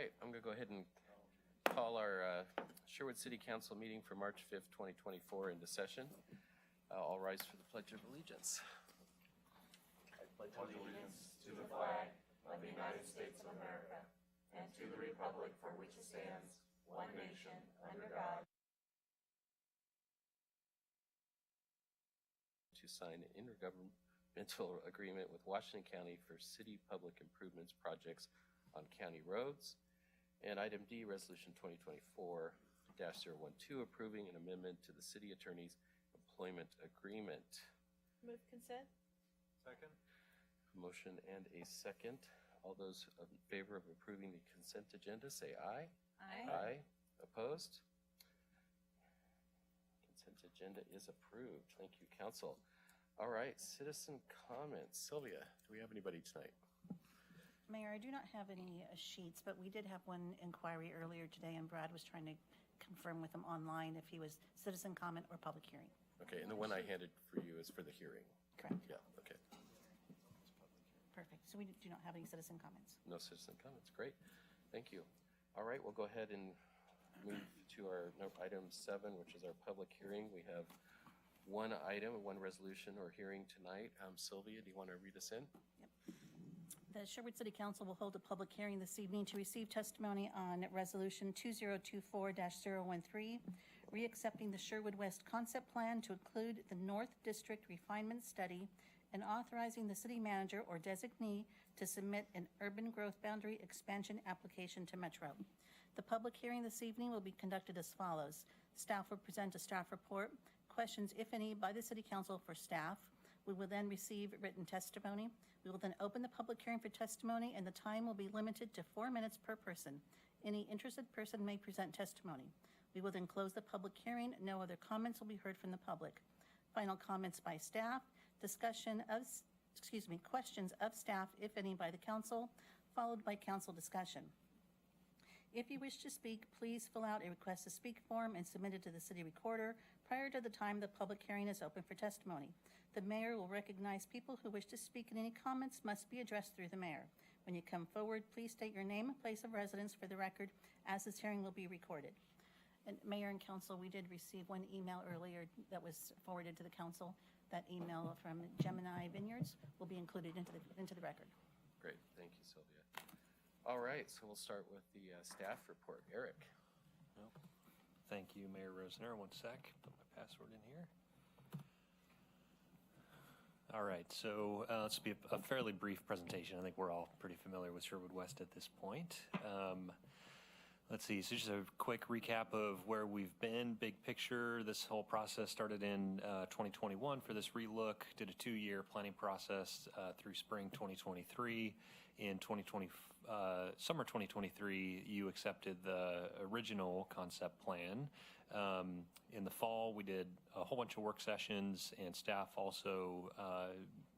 right, I'm going to go ahead and call our Sherwood City Council meeting for March 5th, 2024 into session. All rise for the Pledge of Allegiance. I pledge allegiance to the flag of the United States of America and to the republic for which it stands, one nation, under God. To sign an intergovernmental agreement with Washington County for city public improvements projects on county roads. And item D, resolution 2024-012, approving an amendment to the city attorney's employment agreement. Move consent. Second. Motion and a second. All those in favor of approving the consent agenda, say aye. Aye. Aye. Opposed? Consent agenda is approved. Thank you, council. All right, citizen comments. Sylvia, do we have anybody tonight? Mayor, I do not have any sheets, but we did have one inquiry earlier today, and Brad was trying to confirm with him online if he was citizen comment or public hearing. Okay, and the one I handed for you is for the hearing. Correct. Yeah, okay. Perfect. So we do not have any citizen comments. No citizen comments. Great. Thank you. All right, we'll go ahead and move to our item 7, which is our public hearing. We have one item, one resolution or hearing tonight. Sylvia, do you want to read us in? Yep. The Sherwood City Council will hold a public hearing this evening to receive testimony on Resolution 2024-013, reaccepting the Sherwood West Concept Plan to include the North District Refinement Study and authorizing the city manager or designee to submit an urban growth boundary expansion application to Metro. The public hearing this evening will be conducted as follows. Staff will present a staff report, questions, if any, by the City Council for staff. We will then receive written testimony. We will then open the public hearing for testimony, and the time will be limited to 4 minutes per person. Any interested person may present testimony. We will then close the public hearing. No other comments will be heard from the public. Final comments by staff, questions of staff, if any, by the council, followed by council discussion. If you wish to speak, please fill out a request to speak form and submit it to the city recorder prior to the time the public hearing is open for testimony. The mayor will recognize people who wish to speak, and any comments must be addressed through the mayor. When you come forward, please state your name and place of residence for the record, as this hearing will be recorded. And Mayor and council, we did receive one email earlier that was forwarded to the council. That email from Gemini Vineyards will be included into the record. Great. Thank you, Sylvia. All right, so we'll start with the staff report. Eric. Well, thank you, Mayor Rosner. One sec. Put my password in here. All right, so this will be a fairly brief presentation. I think we're all pretty familiar with Sherwood West at this point. Let's see, so just a quick recap of where we've been, big picture. This whole process started in 2021 for this relook, did a 2-year planning process through spring 2023. In summer 2023, you accepted the original concept plan. In the fall, we did a whole bunch of work sessions, and staff also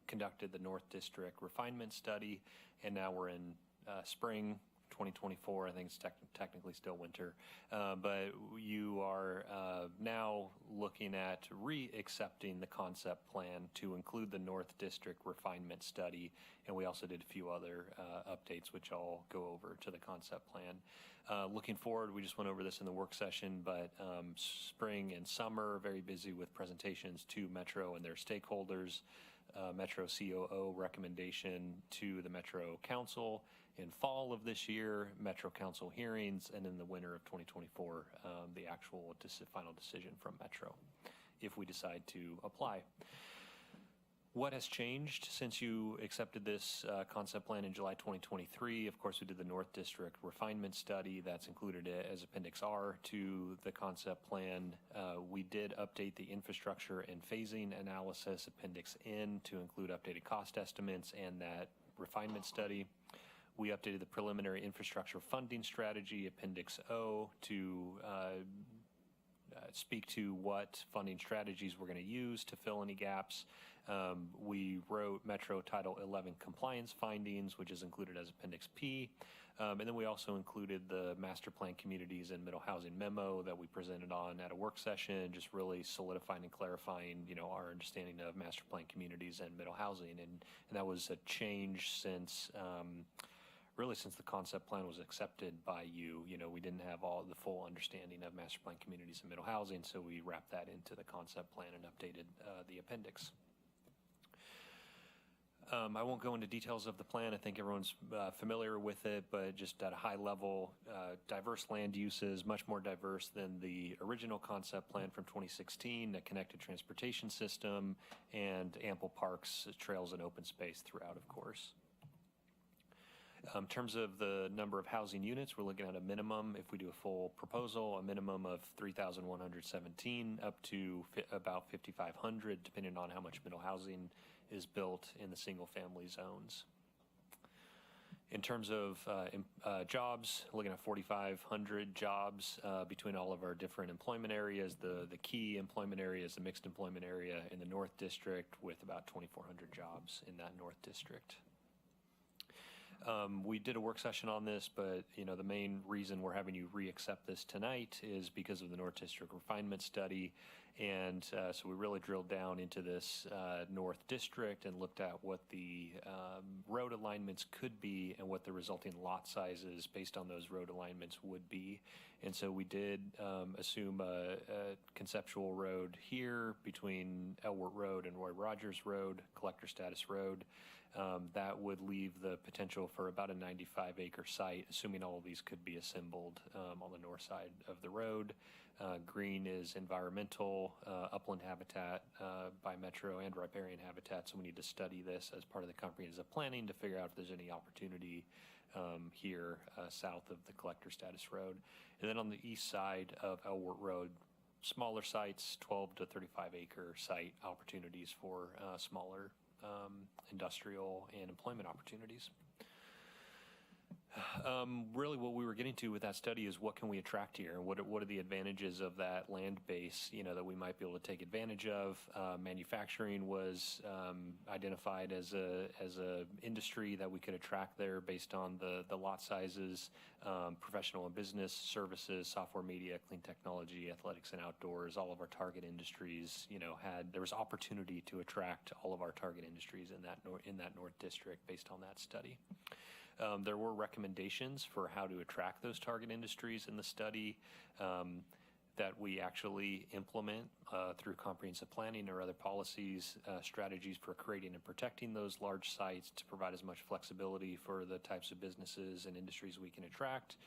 conducted the North District refinement study, and now we're in spring 2024. I think it's technically still winter, but you are now looking at re-accepting the concept plan to include the North District refinement study, and we also did a few other updates which I'll go over to the concept plan. Looking forward, we just went over this in the work session, but spring and summer, very busy with presentations to Metro and their stakeholders. Metro COO recommendation to the Metro Council in fall of this year, Metro Council hearings, and in the winter of 2024, the actual final decision from Metro, if we decide to apply. What has changed since you accepted this concept plan in July 2023? Of course, we did the North District refinement study. That's included as Appendix R to the concept plan. We did update the infrastructure and phasing analysis, Appendix N, to include updated cost estimates and that refinement study. We updated the preliminary infrastructure funding strategy, Appendix O, to speak to what funding strategies we're going to use to fill any gaps. We wrote Metro Title 11 compliance findings, which is included as Appendix P. And then we also included the master plan communities and middle housing memo that we presented on at a work session, just really solidifying and clarifying, our understanding of master plan communities and middle housing. And that was a change since really since the concept plan was accepted by you. We didn't have all the full understanding of master plan communities and middle housing, so we wrapped that into the concept plan and updated the appendix. I won't go into details of the plan. I think everyone's familiar with it, but just at a high level, diverse land uses, much more diverse than the original concept plan from 2016, a connected transportation system, and ample parks, trails, and open space throughout, of course. In terms of the number of housing units, we're looking at a minimum, if we do a full proposal, a minimum of 3,117 up to about 5,500, depending on how much middle housing is built in the single-family zones. In terms of jobs, looking at 4,500 jobs between all of our different employment areas. The key employment area is the mixed employment area in the North District, with about 2,400 jobs in that North District. We did a work session on this, but the main reason we're having you re-accept this tonight is because of the North District refinement study. And so we really drilled down into this North District and looked at what the road alignments could be and what the resulting lot sizes based on those road alignments would be. And so we did assume a conceptual road here between Elwart Road and Roy Rogers Road, Collector Status Road. That would leave the potential for about a 95-acre site, assuming all of these could be assembled on the north side of the road. Green is environmental, upland habitat by Metro, and riparian habitat, so we need to study this as part of the comprehensive planning to figure out if there's any opportunity here south of the Collector Status Road. And then on the east side of Elwart Road, smaller sites, 12 to 35-acre site opportunities for smaller industrial and employment opportunities. Really what we were getting to with that study is what can we attract here, and what are the advantages of that land base, that we might be able to take advantage of. Manufacturing was identified as a industry that we could attract there based on the lot sizes. Professional and business services, software, media, clean technology, athletics and outdoors, all of our target industries, there was opportunity to attract all of our target industries in that North District based on that study. There were recommendations for how to attract those target industries in the study that we actually implement through comprehensive planning or other policies, strategies for creating and protecting those large sites to provide as much flexibility for the types of businesses and industries we can attract.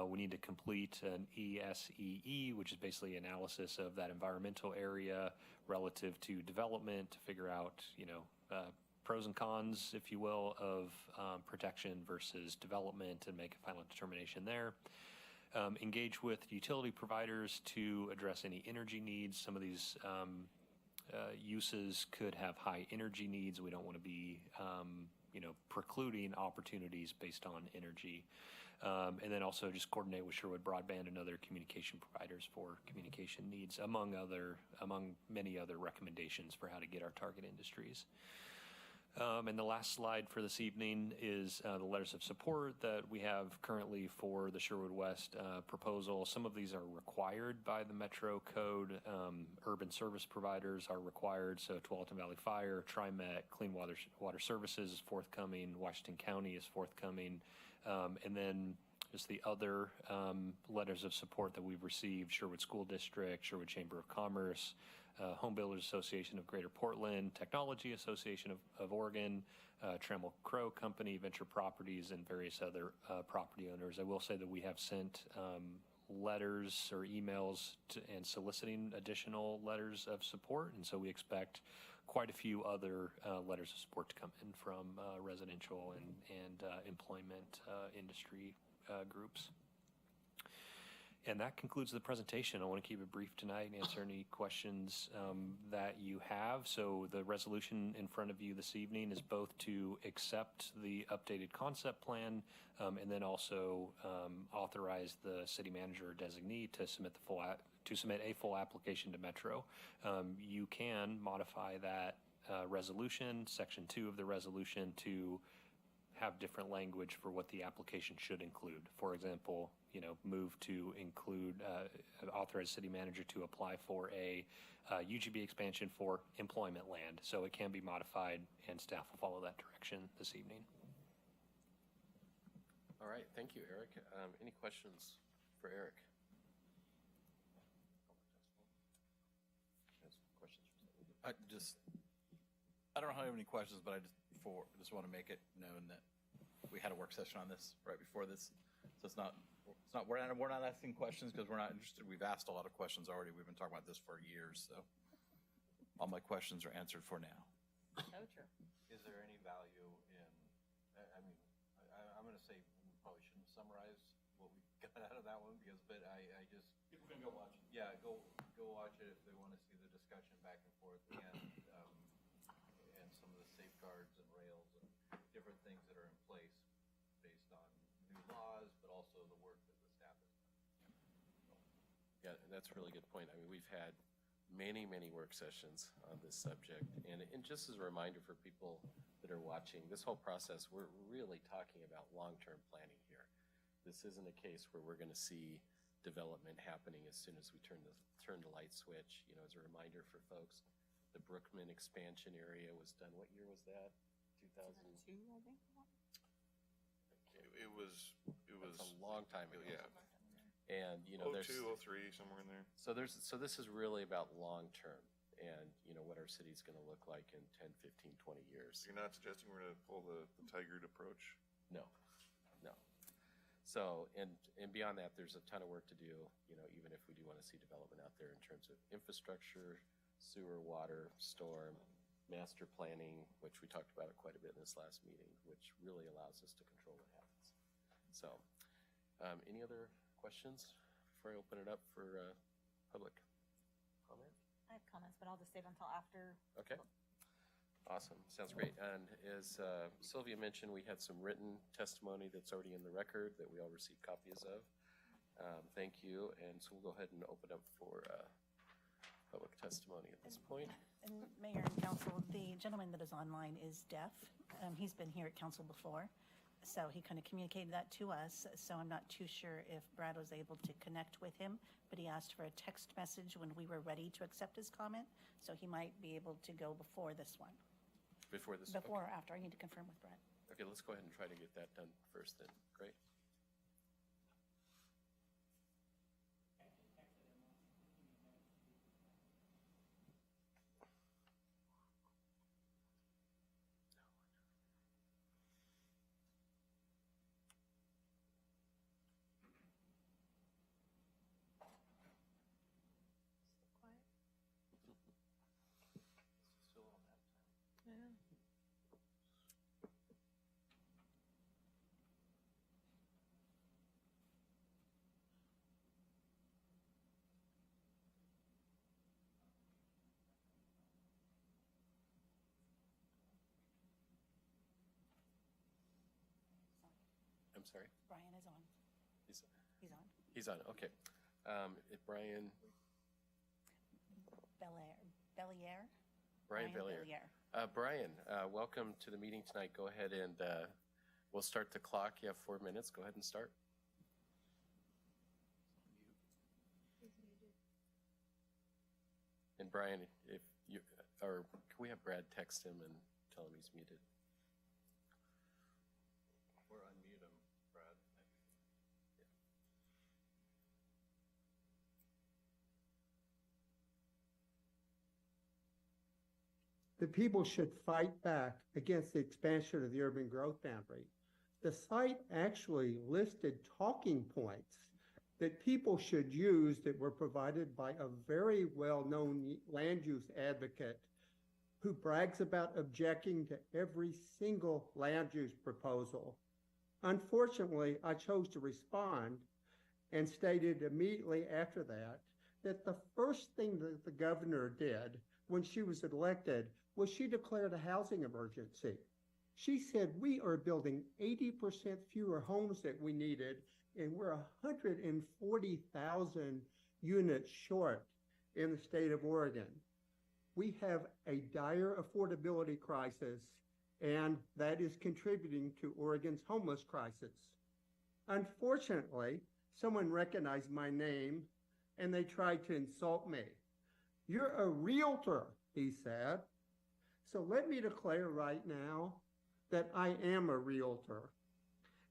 We need to complete an ESEE, which is basically analysis of that environmental area relative to development to figure out, pros and cons, if you will, of protection versus development and make a final determination there. Engage with utility providers to address any energy needs. Some of these uses could have high energy needs. We don't want to be, precluding opportunities based on energy. And then also just coordinate with Sherwood Broadband and other communication providers for communication needs, among many other recommendations for how to get our target industries. And the last slide for this evening is the letters of support that we have currently for the Sherwood West proposal. Some of these are required by the Metro Code. Urban service providers are required, so Tualatin Valley Fire, TriMet, Clean Water Services is forthcoming, Washington County is forthcoming, and then just the other letters of support that we've received: Sherwood School District, Sherwood Chamber of Commerce, Home Builders Association of Greater Portland, Technology Association of Oregon, Trammell Crow Company, Venture Properties, and various other property owners. I will say that we have sent letters or emails and soliciting additional letters of support, and so we expect quite a few other letters of support to come in from residential and employment industry groups. And that concludes the presentation. I want to keep it brief tonight and answer any questions that you have. So the resolution in front of you this evening is both to accept the updated concept plan and then also authorize the city manager or designee to submit a full application to Metro. You can modify that resolution, section 2 of the resolution, to have different language for what the application should include. For example, move to include, authorize city manager to apply for a UGB expansion for employment land. So it can be modified, and staff will follow that direction this evening. All right, thank you, Eric. Any questions for Eric? Yes, questions for I don't have any questions, but I just want to make it known that we had a work session on this right before this. So we're not asking questions because we're not interested. We've asked a lot of questions already. We've been talking about this for years, so all my questions are answered for now. So true. Is there any value in, I'm going to say we probably shouldn't summarize what we got out of that one but I just. People can go watch it. Yeah, go watch it if they want to see the discussion back and forth and some of the safeguards and rails and different things that are in place based on new laws, but also the work that the staff has done. Yeah, that's a really good point. I mean, we've had many, many work sessions on this subject. And just as a reminder for people that are watching, this whole process, we're really talking about long-term planning here. This isn't a case where we're going to see development happening as soon as we turn the light switch. You know, as a reminder for folks, the Brookman expansion area was done, what year was that? 2002, I think? It was That's a long time ago. yeah. And, you know, 02, 03, somewhere in there. So this is really about long-term and, you know, what our city's going to look like in 10, 15, 20 years. So you're not suggesting we're going to pull the Tigard approach? No. So, and beyond that, there's a ton of work to do, you know, even if we do want to see development out there in terms of infrastructure, sewer, water, storm, master planning, which we talked about it quite a bit in this last meeting, which really allows us to control what happens. So, any other questions before I open it up for public comment? I have comments, but I'll just save until after. Okay. Awesome. Sounds great. And as Sylvia mentioned, we had some written testimony that's already in the record that we all received copies of. Thank you. And so we'll go ahead and open up for public testimony at this point. And Mayor and Council, the gentleman that is online is deaf. He's been here at council before, so he kind of communicated that to us. So I'm not too sure if Brad was able to connect with him, but he asked for a text message when we were ready to accept his comment. So he might be able to go before this one. Before this? Before or after, I need to confirm with Brad. Okay, let's go ahead and try to get that done first then. Great. Still on that time. Yeah. I'm sorry. Brian is on. He's He's on. he's on. Okay. Brian Bellier. Bellier. Brian, welcome to the meeting tonight. Go ahead and we'll start the clock. You have 4 minutes. Go ahead and start. And Brian, if you, or can we have Brad text him and tell him he's muted? Or unmute him, Brad. The people should fight back against the expansion of the urban growth boundary. The site actually listed talking points that people should use that were provided by a very well-known land use advocate who brags about objecting to every single land use proposal. Unfortunately, I chose to respond and stated immediately after that that the first thing that the governor did when she was elected was she declared a housing emergency. She said, we are building 80% fewer homes that we needed, and we're 140,000 units short in the state of Oregon. We have a dire affordability crisis, and that is contributing to Oregon's homeless crisis. Unfortunately, someone recognized my name, and they tried to insult me. You're a realtor, he said. So let me declare right now that I am a realtor.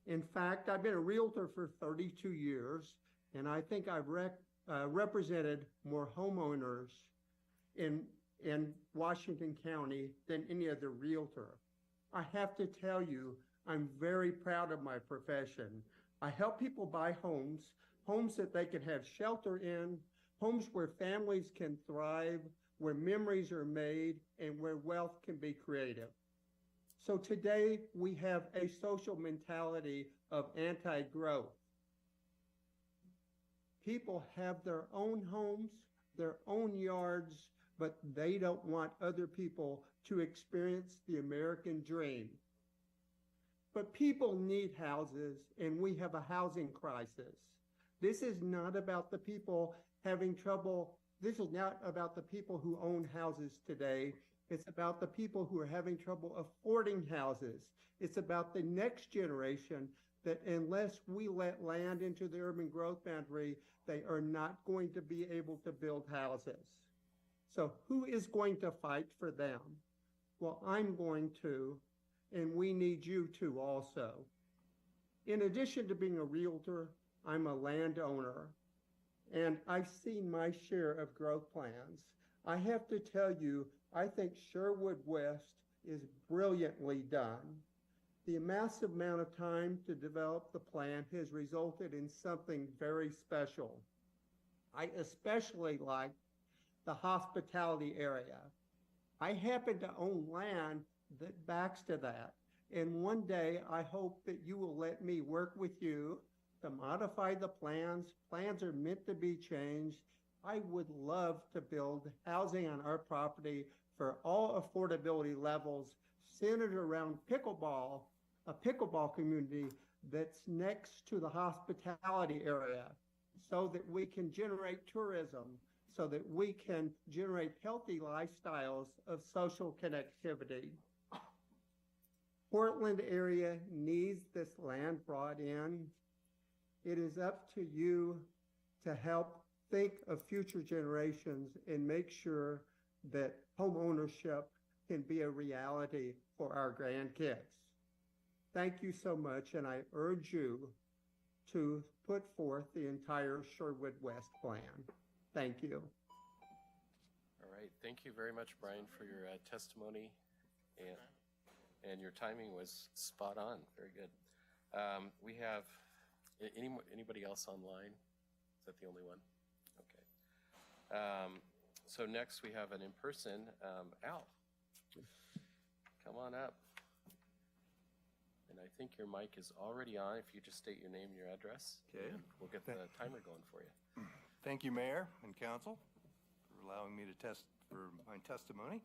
In fact, I've been a realtor for 32 years, and I think I've represented more homeowners in Washington County than any other realtor. I have to tell you, I'm very proud of my profession. I help people buy homes, homes that they can have shelter in, homes where families can thrive, where memories are made, and where wealth can be created. So today we have a social mentality of anti-growth. People have their own homes, their own yards, but they don't want other people to experience the American dream. But people need houses, and we have a housing crisis. This is not about the people having trouble. This is not about the people who own houses today. It's about the people who are having trouble affording houses. It's about the next generation that unless we let land into the urban growth boundary, they are not going to be able to build houses. So who is going to fight for them? Well, I'm going to, and we need you to also. In addition to being a realtor, I'm a landowner, and I've seen my share of growth plans. I have to tell you, I think Sherwood West is brilliantly done. The massive amount of time to develop the plan has resulted in something very special. I especially like the hospitality area. I happen to own land that backs to that. And one day, I hope that you will let me work with you to modify the plans. Plans are meant to be changed. I would love to build housing on our property for all affordability levels centered around pickleball, a pickleball community that's next to the hospitality area so that we can generate tourism, so that we can generate healthy lifestyles of social connectivity. Portland area needs this land brought in. It is up to you to help think of future generations and make sure that home ownership can be a reality for our grandkids. Thank you so much, and I urge you to put forth the entire Sherwood West plan. Thank you. All right, thank you very much, Brian, for your testimony, and your timing was spot on. Very good. We have anybody else online? Is that the only one? Okay. So next we have an in-person. Al, come on up. And I think your mic is already on. If you just state your name and your address, Okay. we'll get the timer going for you. Thank you, Mayor and Council, for allowing me to for my testimony.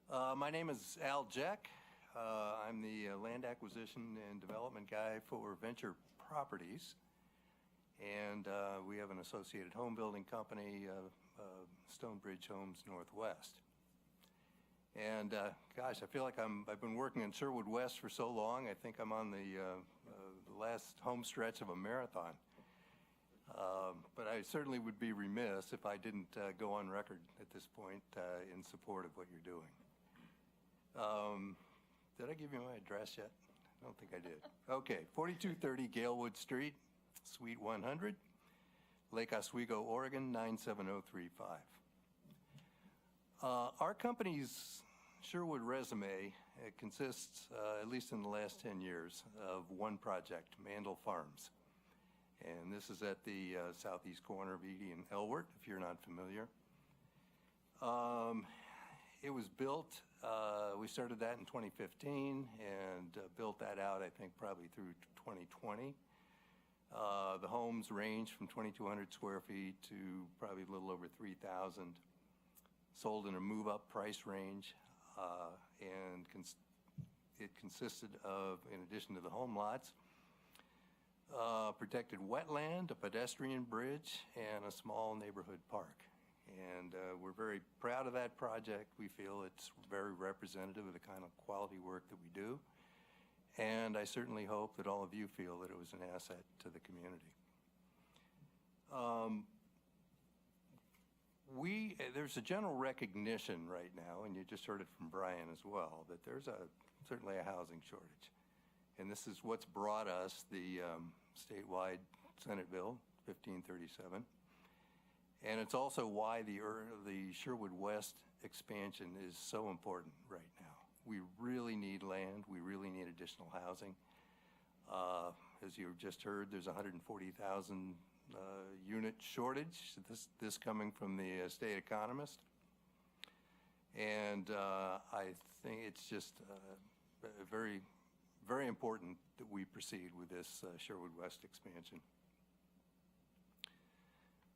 My name is Al Jeck. I'm the land acquisition and development guy for Venture Properties. And we have an associated home building company, Stonebridge Homes Northwest. And gosh, I feel like I've been working in Sherwood West for so long. I think I'm on the last home stretch of a marathon. But I certainly would be remiss if I didn't go on record at this point in support of what you're doing. Did I give you my address yet? I don't think I did. Okay, 4230 Galewood Street, Suite 100, Lake Oswego, Oregon, 97035. Our company's Sherwood resume consists, at least in the last 10 years, of one project, Mandel Farms. And this is at the southeast corner of Edie and Elwert, if you're not familiar. It was built, we started that in 2015 and built that out, I think, probably through 2020. The homes range from 2,200 square feet to probably a little over 3,000. Sold in a move-up price range, and it consisted of, in addition to the home lots, protected wetland, a pedestrian bridge, and a small neighborhood park. And we're very proud of that project. We feel it's very representative of the kind of quality work that we do. And I certainly hope that all of you feel that it was an asset to the community. There's a general recognition right now, and you just heard it from Brian as well, that there's certainly a housing shortage. And this is what's brought us the statewide Senate Bill 1537. And it's also why the Sherwood West expansion is so important right now. We really need land. We really need additional housing. As you just heard, there's 140,000 unit shortage, this coming from the state economist. And I think it's just very, very important that we proceed with this Sherwood West expansion.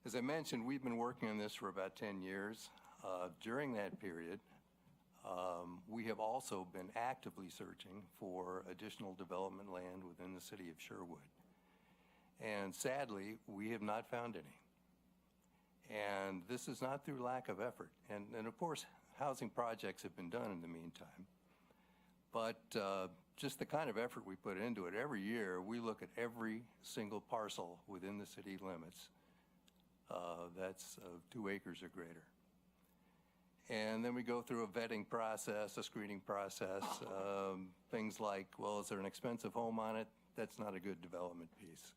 As I mentioned, we've been working on this for about 10 years. During that period, we have also been actively searching for additional development land within the city of Sherwood. And sadly, we have not found any. And this is not through lack of effort. And of course, housing projects have been done in the meantime. But just the kind of effort we put into it, every year we look at every single parcel within the city limits that's 2 acres or greater. And then we go through a vetting process, a screening process, things like, well, is there an expensive home on it? That's not a good development piece.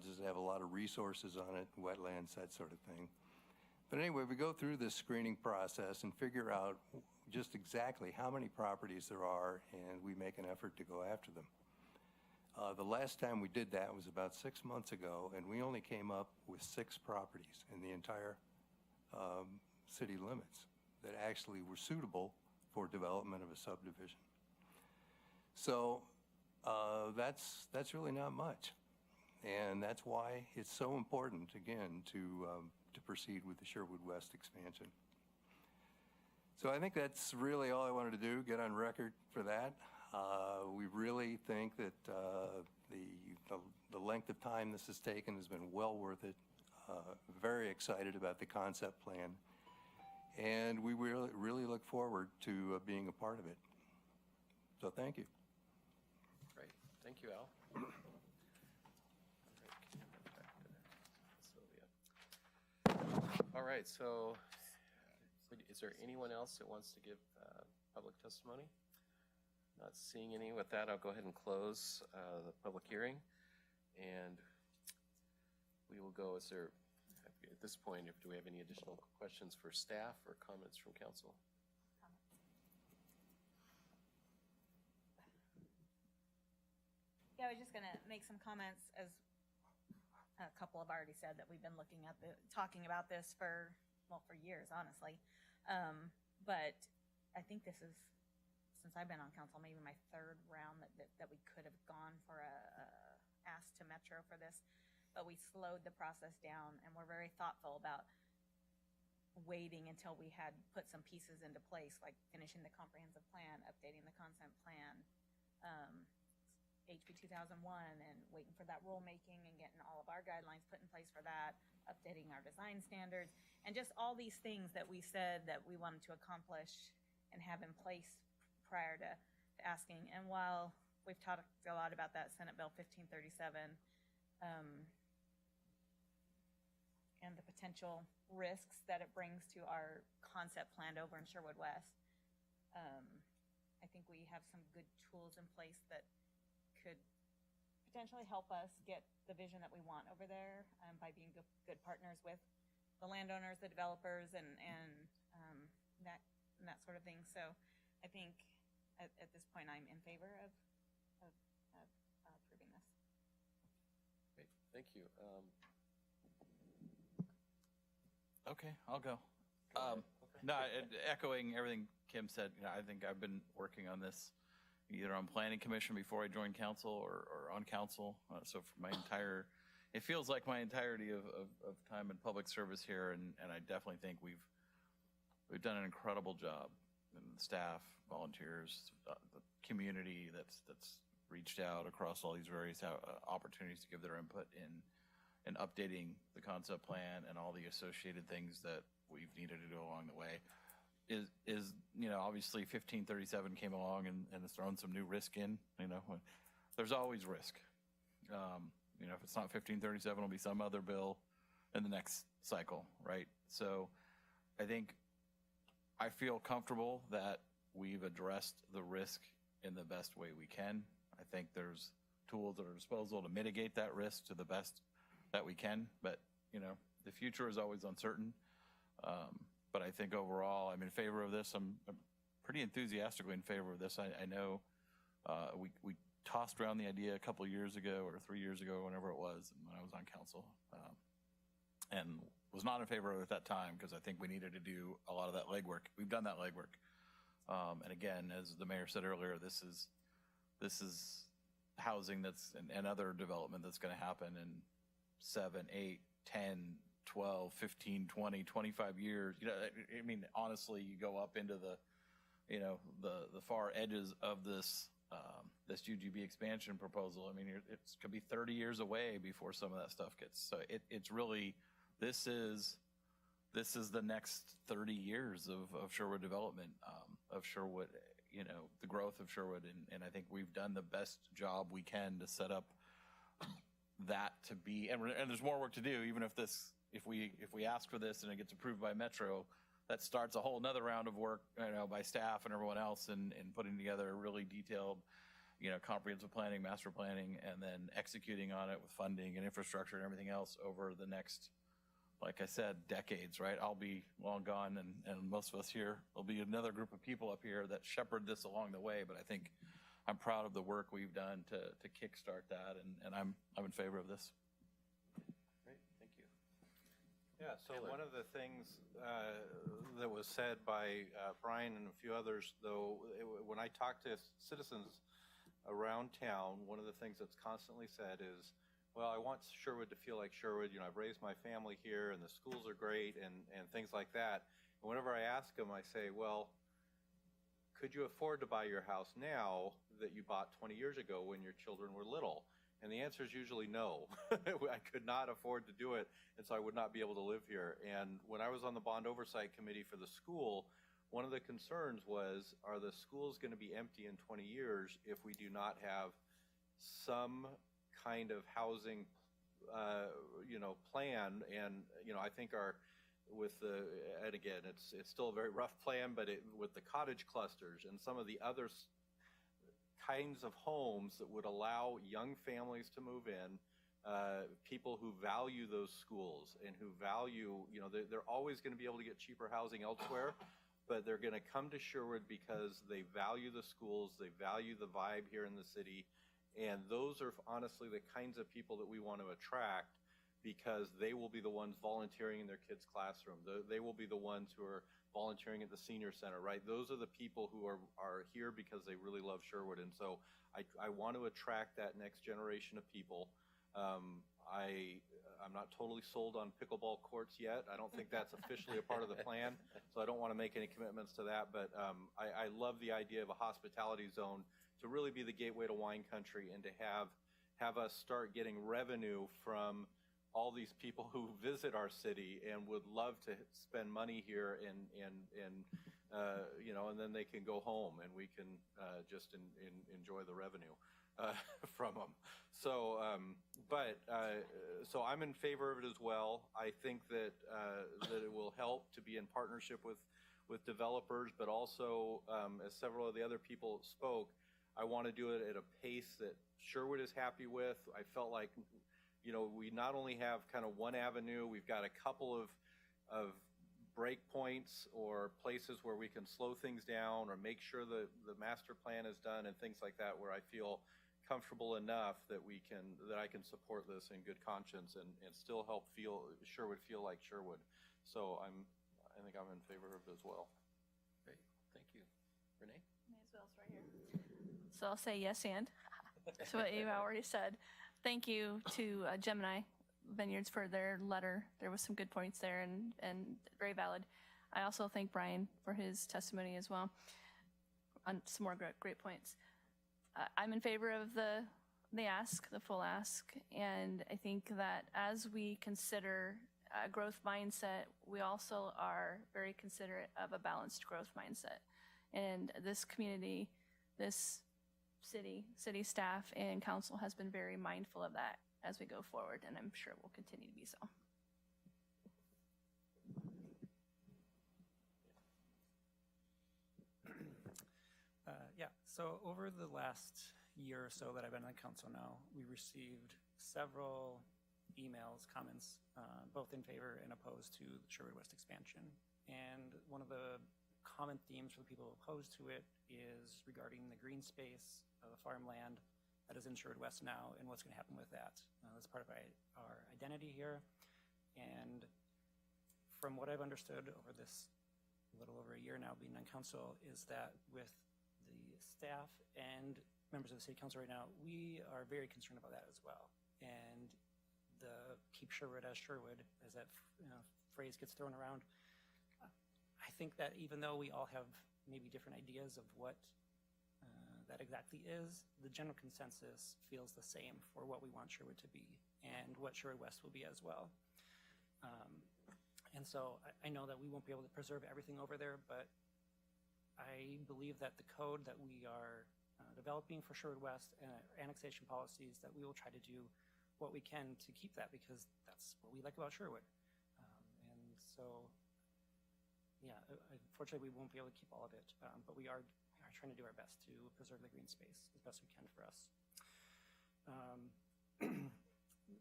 Does it have a lot of resources on it, wetlands, that sort of thing? But anyway, we go through this screening process and figure out just exactly how many properties there are, and we make an effort to go after them. The last time we did that was about 6 months ago, and we only came up with 6 properties in the entire city limits that actually were suitable for development of a subdivision. So that's really not much. And that's why it's so important, again, to proceed with the Sherwood West expansion. So I think that's really all I wanted to do, get on record for that. We really think that the length of time this has taken has been well worth it. Very excited about the concept plan. And we really look forward to being a part of it. So thank you. Great. Thank you, Al. All right, so is there anyone else that wants to give public testimony? Not seeing any. With that, I'll go ahead and close the public hearing. And we will go, at this point, do we have any additional questions for staff or comments from council? Yeah, I was just going to make some comments. As a couple have already said, that we've been talking about this for years, honestly. But I think this is, since I've been on council, maybe my 3rd round that we could have gone for a ask to Metro for this. But we slowed the process down, and we're very thoughtful about waiting until we had put some pieces into place, like finishing the comprehensive plan, updating the concept plan, HB 2001, and waiting for that rulemaking and getting all of our guidelines put in place for that, updating our design standards, and just all these things that we said that we wanted to accomplish and have in place prior to asking. And while we've talked a lot about that Senate Bill 1537, and the potential risks that it brings to our concept plan over in Sherwood West, I think we have some good tools in place that could potentially help us get the vision that we want over there by being good partners with the landowners, the developers, and that sort of thing. So I think at this point I'm in favor of approving this. Great, thank you. Okay, I'll go. Okay. No, echoing everything Kim said, I think I've been working on this either on planning commission before I joined council or on council. So for it feels like my entirety of time in public service here, and I definitely think we've done an incredible job. And staff, volunteers, the community that's reached out across all these various opportunities to give their input in updating the concept plan and all the associated things that we've needed to do along the way. Is obviously 1537 came along and has thrown some new risk in. There's always risk. If it's not 1537, it'll be some other bill in the next cycle, right? So I feel comfortable that we've addressed the risk in the best way we can. I think there's tools at our disposal to mitigate that risk to the best that we can. But, the future is always uncertain. But I think overall, I'm in favor of this. I'm pretty enthusiastically in favor of this. I know we tossed around the idea a couple of years ago or 3 years ago, whenever it was, when I was on council, and was not in favor of it at that time because I think we needed to do a lot of that legwork. We've done that legwork. And again, as the mayor said earlier, this is housing and other development that's going to happen in 7, 8, 10, 12, 15, 20, 25 years. I mean, honestly, you go up into the far edges of this UGB expansion proposal. I mean, it could be 30 years away before some of that stuff gets. So it's really, this is the next 30 years of Sherwood development, of Sherwood, the growth of Sherwood. And I think we've done the best job we can to set up that to be, and there's more work to do, even if we ask for this and it gets approved by Metro, that starts a whole nother round of work, by staff and everyone else in putting together a really detailed, comprehensive planning, master planning, and then executing on it with funding and infrastructure and everything else over the next, like I said, decades, right? I'll be long gone, and most of us here, there'll be another group of people up here that shepherd this along the way. But I think I'm proud of the work we've done to kickstart that, and I'm in favor of this. Great, thank you. Yeah, so one of the things that was said by Brian and a few others, though, when I talk to citizens around town, one of the things that's constantly said is, well, I want Sherwood to feel like Sherwood. I've raised my family here, and the schools are great, and things like that. And whenever I ask them, I say, well, could you afford to buy your house now that you bought 20 years ago when your children were little? And the answer is usually no. I could not afford to do it, and so I would not be able to live here. And when I was on the bond oversight committee for the school, one of the concerns was, are the schools going to be empty in 20 years if we do not have some kind of housing, plan? And, I think and again, it's still a very rough plan, but with the cottage clusters and some of the other kinds of homes that would allow young families to move in, people who value those schools and who value, they're always going to be able to get cheaper housing elsewhere, but they're going to come to Sherwood because they value the schools, they value the vibe here in the city, and those are honestly the kinds of people that we want to attract, because they will be the ones volunteering in their kids' classroom. They will be the ones who are volunteering at the senior center, right? Those are the people who are here because they really love Sherwood. And so I want to attract that next generation of people. I'm not totally sold on pickleball courts yet. I don't think that's officially a part of the plan, so I don't want to make any commitments to that. But I love the idea of a hospitality zone to really be the gateway to wine country, and to have us start getting revenue from all these people who visit our city and would love to spend money here, and then they can go home and we can just enjoy the revenue from them. So, so I'm in favor of it as well. I think that it will help to be in partnership with developers, but also, as several of the other people spoke, I want to do it at a pace that Sherwood is happy with. I felt like, we not only have kind of one avenue, we've got a couple of break points or places where we can slow things down or make sure the master plan is done and things like that, where I feel comfortable enough that I can support this in good conscience and still help Sherwood feel like Sherwood. So I think I'm in favor of it as well. Great, thank you. Renee? May as well, it's right here. So I'll say yes and to what you've already said. Thank you to Gemini Vineyards for their letter. There was some good points there and very valid. I also thank Brian for his testimony as well on some more great points. I'm in favor of the full ask, and I think that as we consider a growth mindset, we also are very considerate of a balanced growth mindset. And this community, this city staff and council has been very mindful of that as we go forward, and I'm sure will continue to be so. So over the last year or so that I've been on the council now, we received several emails, comments, both in favor and opposed to the Sherwood West expansion. And one of the common themes for the people opposed to it is regarding the green space, the farmland that is in Sherwood West now, and what's going to happen with that. That's part of our identity here. And from what I've understood over this little over a year now being on council, is that with the staff and members of the city council right now, we are very concerned about that as well. And the keep Sherwood as Sherwood, as that phrase gets thrown around, I think that even though we all have maybe different ideas of what that exactly is, the general consensus feels the same for what we want Sherwood to be and what Sherwood West will be as well. And so I know that we won't be able to preserve everything over there, but I believe that the code that we are developing for Sherwood West and annexation policies, that we will try to do what we can to keep that, because that's what we like about Sherwood. And so, yeah, unfortunately we won't be able to keep all of it, but we are trying to do our best to preserve the green space as best we can for us.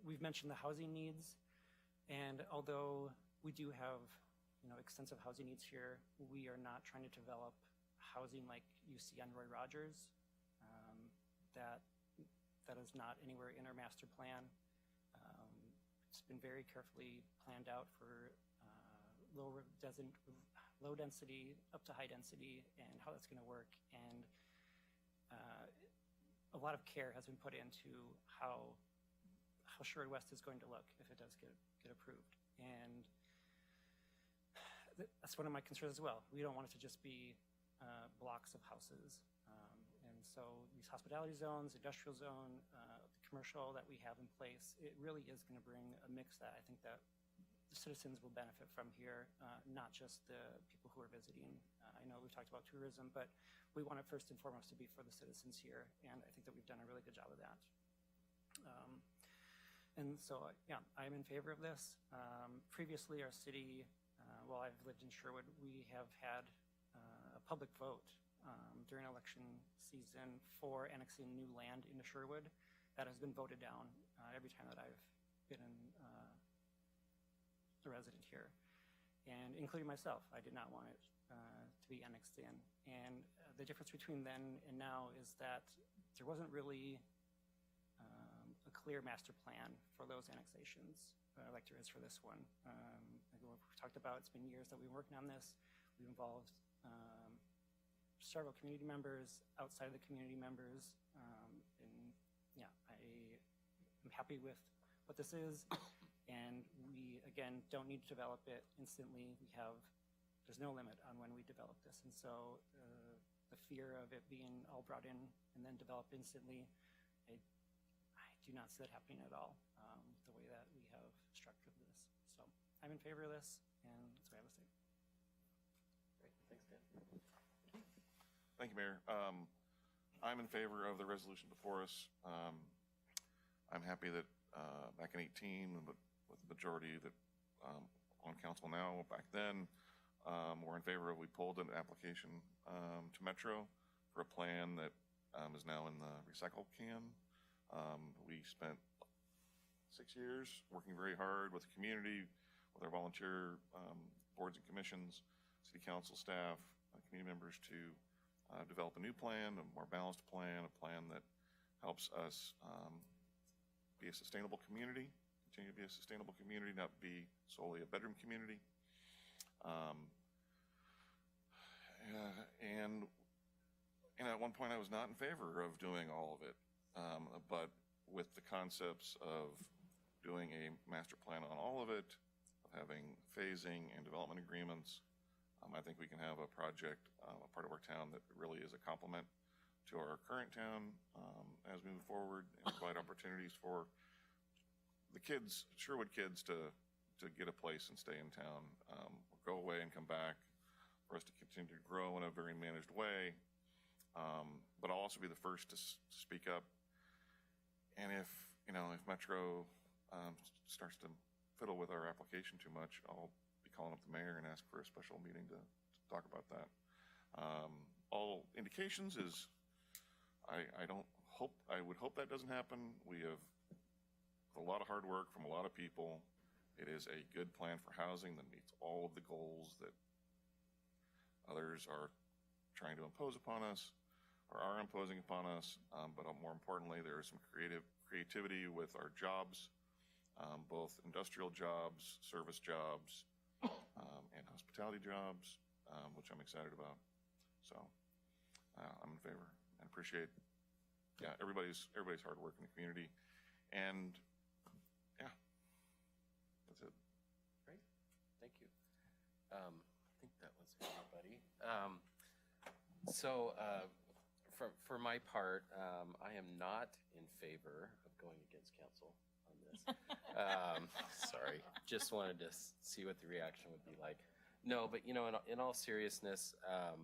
We've mentioned the housing needs, and although we do have extensive housing needs here, we are not trying to develop housing like you see on Roy Rogers. That is not anywhere in our master plan. It's been very carefully planned out for low density up to high density, and how that's going to work. And a lot of care has been put into how Sherwood West is going to look if it does get approved. And that's one of my concerns as well. We don't want it to just be blocks of houses. And so these hospitality zones, industrial zone, the commercial that we have in place, it really is going to bring a mix that I think that the citizens will benefit from here, not just the people who are visiting. I know we've talked about tourism, but we want it first and foremost to be for the citizens here, and I think that we've done a really good job of that. And so, yeah, I'm in favor of this. Previously, our city, while I've lived in Sherwood, we have had a public vote during election season for annexing new land into Sherwood. That has been voted down every time that I've been a resident here, and including myself. I did not want it to be annexed in. And the difference between then and now is that there wasn't really a clear master plan for those annexations like there is for this one. Like we've talked about, it's been years that we've been working on this. We've involved several community members, outside of the community members, and yeah, I'm happy with what this is. And we, again, don't need to develop it instantly. There's no limit on when we develop this. And so the fear of it being all brought in and then developed instantly, I do not see that happening at all, the way that we have structured this. So I'm in favor of this, and that's what I have to say. Great, thanks, Dan. Thank you, Mayor. I'm in favor of the resolution before us. I'm happy that back in 18, with the majority that on council now, back then, we're in favor of, we pulled an application to Metro for a plan that is now in the recycle can. We spent 6 years working very hard with the community, with our volunteer boards and commissions, city council staff, community members to develop a new plan, a more balanced plan, a plan that helps us be a sustainable community, continue to be a sustainable community, not be solely a bedroom community. And at one point I was not in favor of doing all of it, but with the concepts of doing a master plan on all of it, of having phasing and development agreements, I think we can have a project, a part of our town that really is a complement to our current town as we move forward, and provide opportunities for the kids, Sherwood kids, to get a place and stay in town, go away and come back, for us to continue to grow in a very managed way. But I'll also be the first to speak up. And if Metro starts to fiddle with our application too much, I'll be calling up the mayor and ask for a special meeting to talk about that. All indications is I don't I would hope that doesn't happen. We have a lot of hard work from a lot of people. It is a good plan for housing that meets all of the goals that others are trying to impose upon us or are imposing upon us. But more importantly, there is some creativity with our jobs, both industrial jobs, service jobs, and hospitality jobs, which I'm excited about. So I'm in favor and appreciate everybody's hard work in the community. And yeah, that's it. Great, thank you. I think that was everybody. For my part, I am not in favor of going against council on this. Sorry, just wanted to see what the reaction would be like. No, but in all seriousness, I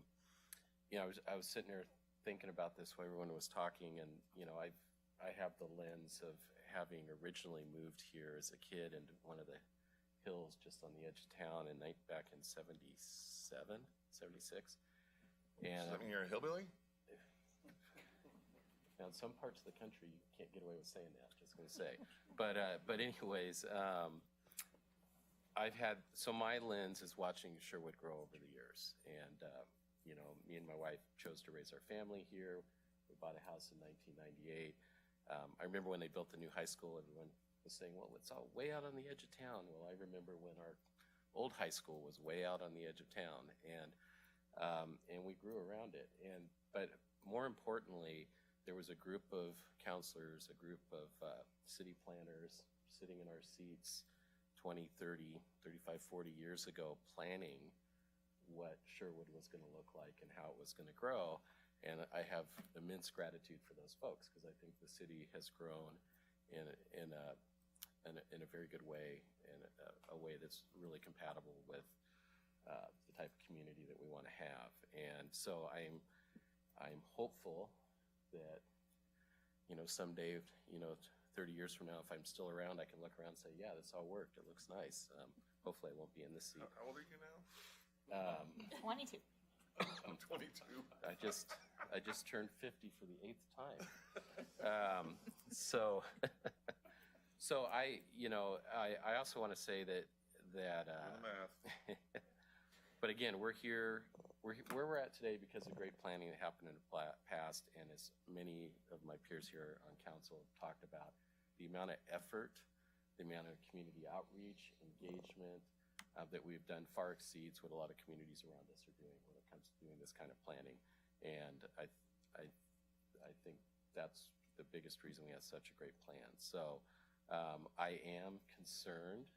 was sitting there thinking about this while everyone was talking, and I have the lens of having originally moved here as a kid into one of the hills just on the edge of town back in 77, 76. And Does that mean you're a hillbilly? now in some parts of the country you can't get away with saying that, just going to say. But anyways, my lens is watching Sherwood grow over the years. And, me and my wife chose to raise our family here. We bought a house in 1998. I remember when they built the new high school, everyone was saying, well, it's all way out on the edge of town. Well, I remember when our old high school was way out on the edge of town, and we grew around it. But more importantly, there was a group of counselors, a group of city planners sitting in our seats 20, 30, 35, 40 years ago planning what Sherwood was going to look like and how it was going to grow. And I have immense gratitude for those folks, because I think the city has grown in a very good way, in a way that's really compatible with the type of community that we want to have. And so I'm hopeful that someday, 30 years from now, if I'm still around, I can look around and say, yeah, this all worked. It looks nice. Hopefully I won't be in this seat. How old are you now? 22. I'm 22. I just turned 50 for the 8th time. So I also want to say that math. but again, we're here, where we're at today because of great planning that happened in the past, and as many of my peers here on council have talked about, the amount of effort, the amount of community outreach, engagement, that we've done far exceeds what a lot of communities around us are doing when it comes to doing this kind of planning. And I think that's the biggest reason we have such a great plan. So I am concerned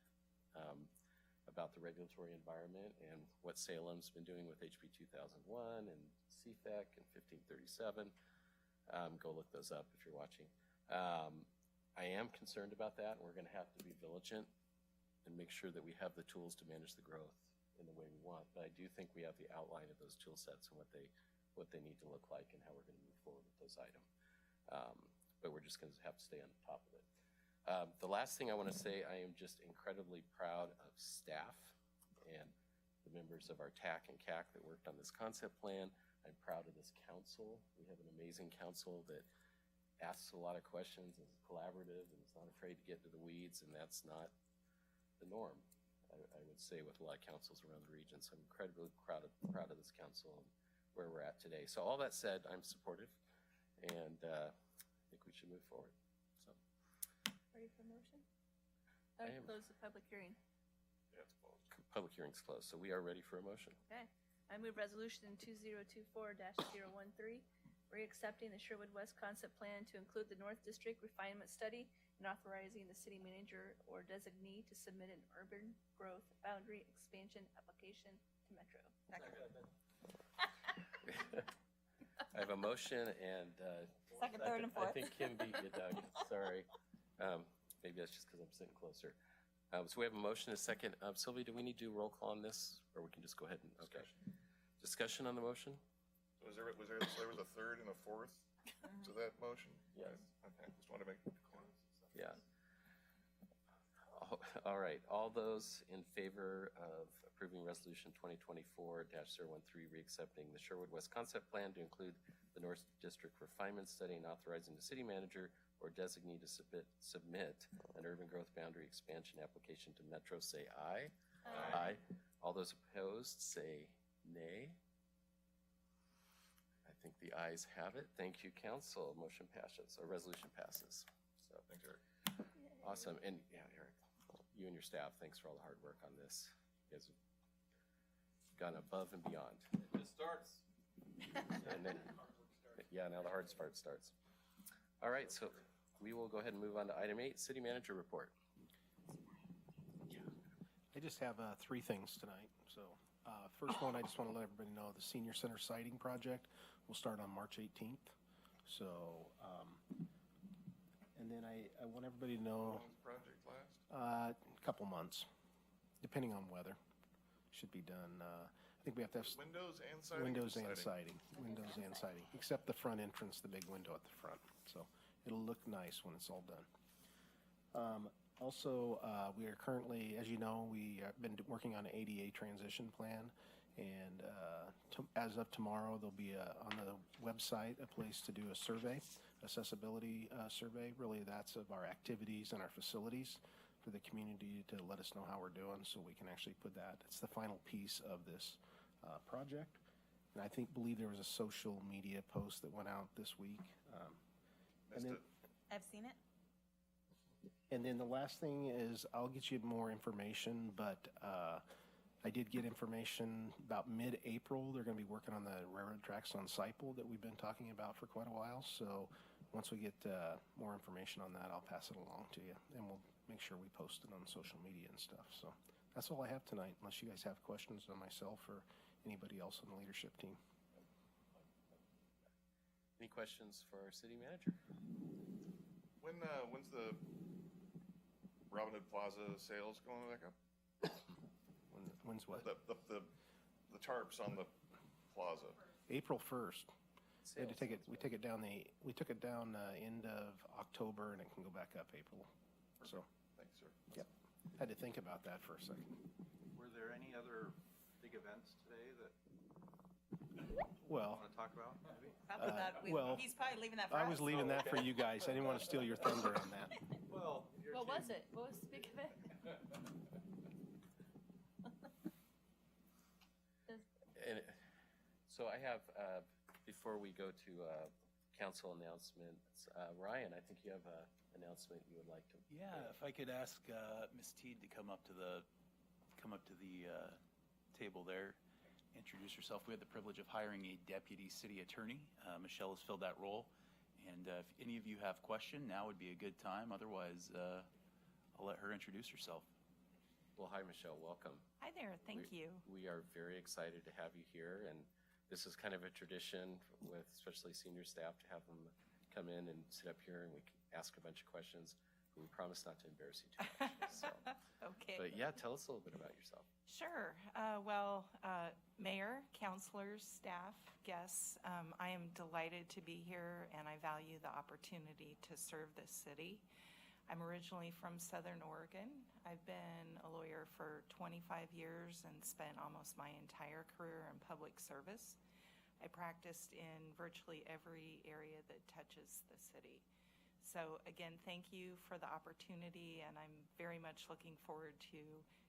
about the regulatory environment and what Salem's been doing with HB 2001 and CFEC and 1537. Go look those up if you're watching. I am concerned about that, and we're going to have to be vigilant and make sure that we have the tools to manage the growth in the way we want. But I do think we have the outline of those tool sets and what they need to look like and how we're going to move forward with those items. But we're just going to have to stay on top of it. The last thing I want to say, I am just incredibly proud of staff and the members of our TAC and CAC that worked on this concept plan. I'm proud of this council. We have an amazing council that asks a lot of questions, is collaborative, and is not afraid to get into the weeds, and that's not the norm, I would say, with a lot of councils around the region. So I'm incredibly proud of this council and where we're at today. So all that said, I'm supportive, and I think we should move forward. So, Ready for motion? I am. Close the public hearing. Yeah, it's closed. Public hearing's closed, so we are ready for a motion. Okay. I move resolution 2024-013, re-accepting the Sherwood West concept plan to include the North District refinement study and authorizing the city manager or designee to submit an urban growth boundary expansion application to Metro. I have a motion and Second, third, and fourth. I think Kim beat you, Doug. Sorry. Maybe that's just because I'm sitting closer. So we have a motion and a second. Sylvia, do we need to do roll call on this, or we can just go ahead and discussion on the motion? So there was a third and a fourth to that motion? Yes. Okay, just want to make it clear. Yeah. All right, all those in favor of approving Resolution 2024-013, reaccepting the Sherwood West Concept Plan to include the North District Refinement Study and authorizing the city manager or designee to submit an urban growth boundary expansion application to Metro, say aye. Aye. All those opposed, say nay. I think the ayes have it. Thank you, council. Motion passes, or resolution passes. So, Thanks, Eric. awesome. And yeah, Eric, you and your staff, thanks for all the hard work on this. You guys have gone above and beyond. It just starts. And then, yeah, now the hard part starts. All right, so we will go ahead and move on to item 8, city manager report. I just have 3 things tonight. So first one, I just want to let everybody know the senior center siding project will start on March 18th. So, and then I want everybody to know How long does the project last? a couple months, depending on weather. Should be done. I think we have to have Windows and siding? windows and siding. Windows and siding, except the front entrance, the big window at the front. So it'll look nice when it's all done. Also, we are currently, as you know, we have been working on an ADA transition plan. And as of tomorrow, there'll be on the website a place to do a survey, accessibility survey. Really, that's of our activities and our facilities for the community to let us know how we're doing, so we can actually put that. It's the final piece of this project. And I believe there was a social media post that went out this week. And then, I've seen it. and then the last thing is, I'll get you more information, but I did get information about mid-April. They're going to be working on the railroad tracks on Seiple that we've been talking about for quite a while. So once we get more information on that, I'll pass it along to you, and we'll make sure we post it on social media and stuff. So that's all I have tonight, unless you guys have questions on myself or anybody else on the leadership team. Any questions for our city manager? When's the Robin Hood Plaza sales going back up? When's what? The tarps on the plaza. April 1st. We had to Sales. take it. We took it down end of October, and it can go back up April. So, Thanks, sir. yep. Had to think about that for a second. Were there any other big events today that Well, want to talk about, maybe? Probably not. well, He's probably leaving that for I us. was leaving that for you guys. I didn't want to steal your thunder on that. Well, What was it? What was the big event? And so I have, before we go to council announcements, Ryan, I think you have an announcement you would like to. Yeah, if I could ask Ms. Teed to come up to the table there, introduce herself. We had the privilege of hiring a deputy city attorney. Michelle has filled that role. And if any of you have question, now would be a good time. Otherwise, I'll let her introduce herself. Well, hi, Michelle, welcome. Hi there, thank you. We are very excited to have you here, and this is kind of a tradition with especially senior staff to have them come in and sit up here and we can ask a bunch of questions. We promise not to embarrass you too much. So, Okay. but yeah, tell us a little bit about yourself. Sure. Mayor, counselors, staff, guests, I am delighted to be here and I value the opportunity to serve this city. I'm originally from Southern Oregon. I've been a lawyer for 25 years and spent almost my entire career in public service. I practiced in virtually every area that touches the city. So again, thank you for the opportunity, and I'm very much looking forward to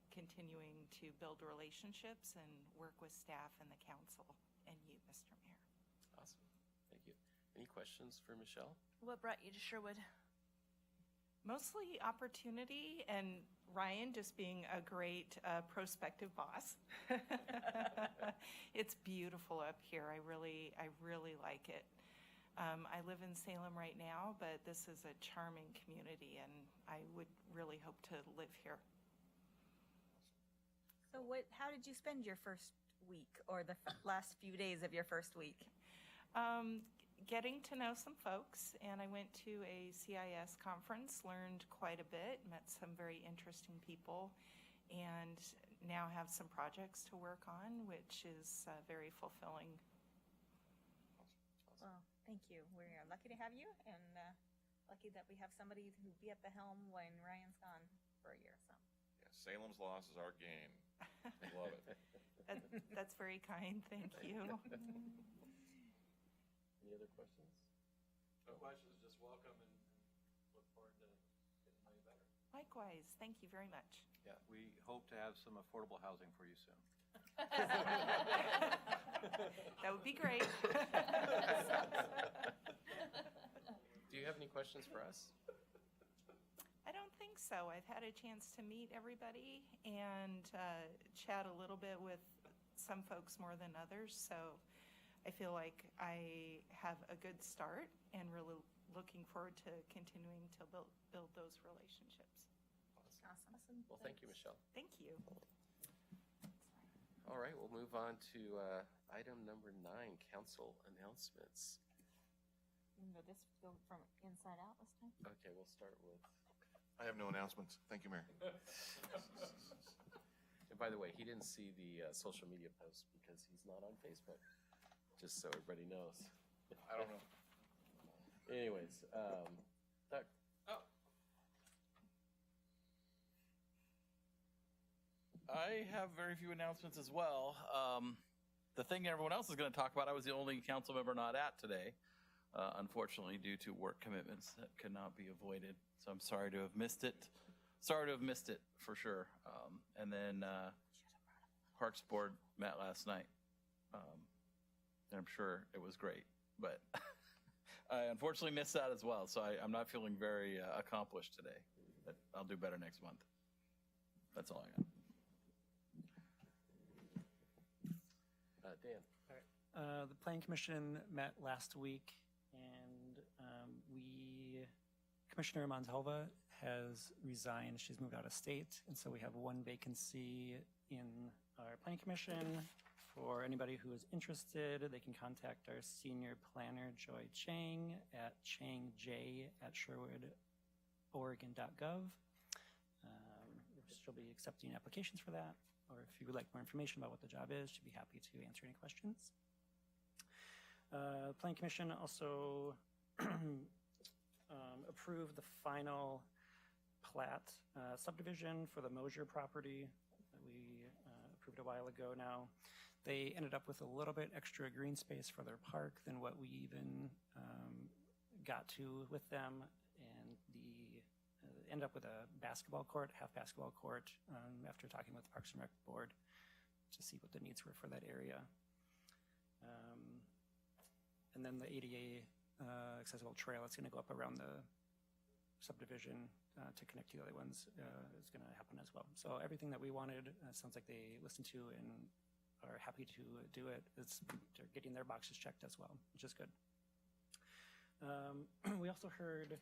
continuing to build relationships and work with staff and the council and you, Mr. Mayor. Awesome, thank you. Any questions for Michelle? What brought you to Sherwood? Mostly opportunity and Ryan just being a great prospective boss. It's beautiful up here. I really like it. I live in Salem right now, but this is a charming community and I would really hope to live here. So how did you spend your first week or the last few days of your first week? Getting to know some folks, and I went to a CIS conference, learned quite a bit, met some very interesting people, and now have some projects to work on, which is very fulfilling. Well, thank you. We are lucky to have you and lucky that we have somebody who be at the helm when Ryan's gone. for a year, so. Yeah, Salem's loss is our gain. Love it. That's very kind. Thank you. Any other questions? No questions, just welcome and look forward to getting to know you better. Likewise. Thank you very much. Yeah, we hope to have some affordable housing for you soon. That would be great. Do you have any questions for us? I don't think so. I've had a chance to meet everybody and chat a little bit with some folks more than others. So I feel like I have a good start and really looking forward to continuing to build those relationships. Awesome. Well, thank you, Michelle. Thank you. All right, we'll move on to item number 9, council announcements. Go from inside out this time? Okay, we'll start with. I have no announcements. Thank you, Mayor. And by the way, he didn't see the social media post because he's not on Facebook, just so everybody knows. I don't know. Anyways, Doug. Oh. I have very few announcements as well. The thing everyone else is going to talk about, I was the only council member not at today, unfortunately, due to work commitments that could not be avoided. So I'm sorry to have missed it. Sorry to have missed it for sure. And then Parks Board met last night. And I'm sure it was great, but I unfortunately missed that as well. So I'm not feeling very accomplished today, but I'll do better next month. That's all I got. Dan. All right. The Planning Commission met last week, and Commissioner Montalva has resigned. She's moved out of state, and so we have one vacancy in our Planning Commission. For anybody who is interested, they can contact our senior planner, Joy Chang, at changj@sherwoodoregon.gov. She'll be accepting applications for that, or if you would like more information about what the job is, she'd be happy to answer any questions. Planning Commission also approved the final plat subdivision for the Mosier property that we approved a while ago now. They ended up with a little bit extra green space for their park than what we even got to with them, and ended up with a basketball court, half basketball court, after talking with the Parks and Rec Board to see what the needs were for that area. And then the ADA accessible trail that's going to go up around the subdivision to connect to the other ones is going to happen as well. So everything that we wanted, sounds like they listened to and are happy to do it. They're getting their boxes checked as well, which is good. We also heard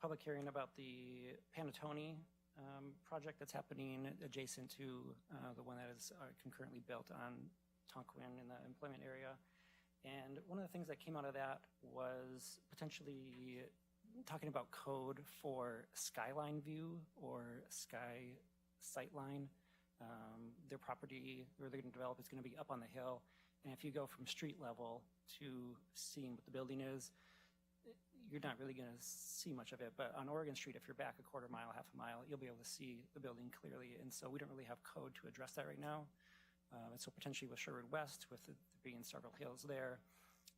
public hearing about the Panatone project that's happening adjacent to the one that is concurrently built on Tonquin in the employment area. And one of the things that came out of that was potentially talking about code for skyline view or sky sightline. Their property where they're going to develop is going to be up on the hill. And if you go from street level to seeing what the building is, you're not really going to see much of it. But on Oregon Street, if you're back a quarter mile, half a mile, you'll be able to see the building clearly. And so we don't really have code to address that right now. And so potentially with Sherwood West, with it being several hills there,